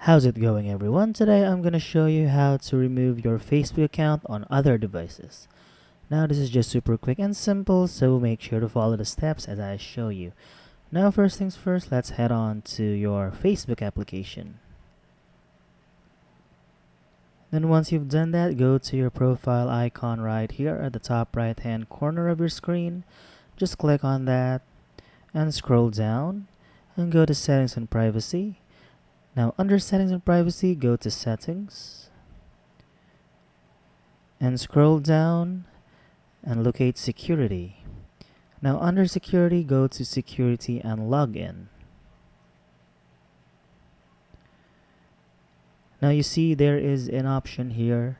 How's it going, everyone? Today I'm gonna show you how to remove your Facebook account on other devices. Now this is just super quick and simple, so make sure to follow the steps as I show you. Now first things first, let's head on to your Facebook application. Then once you've done that, go to your profile icon right here at the top right hand corner of your screen. Just click on that and scroll down and go to settings and privacy. Now under settings and privacy, go to settings and scroll down and locate security. Now under security, go to security and login. Now you see there is an option here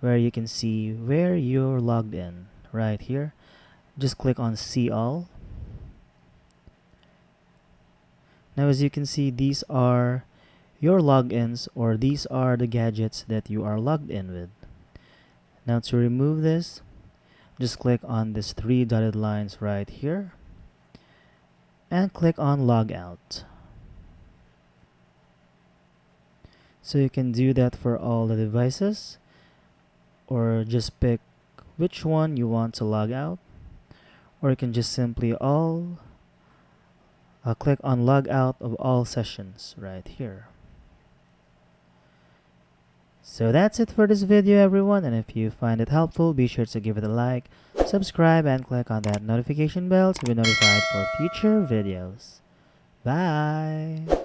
where you can see where you're logged in right here. Just click on see all. Now as you can see, these are your logins, or these are the gadgets that you are logged in with. Now to remove this, just click on these three dotted lines right here and click on log out. So you can do that for all the devices, or just pick which one you want to log out, or you can just simply click on log out of all sessions right here. So that's it for this video, everyone, and if you find it helpful, be sure to give it a like, subscribe, and click on that notification bell to be notified for future videos. Bye!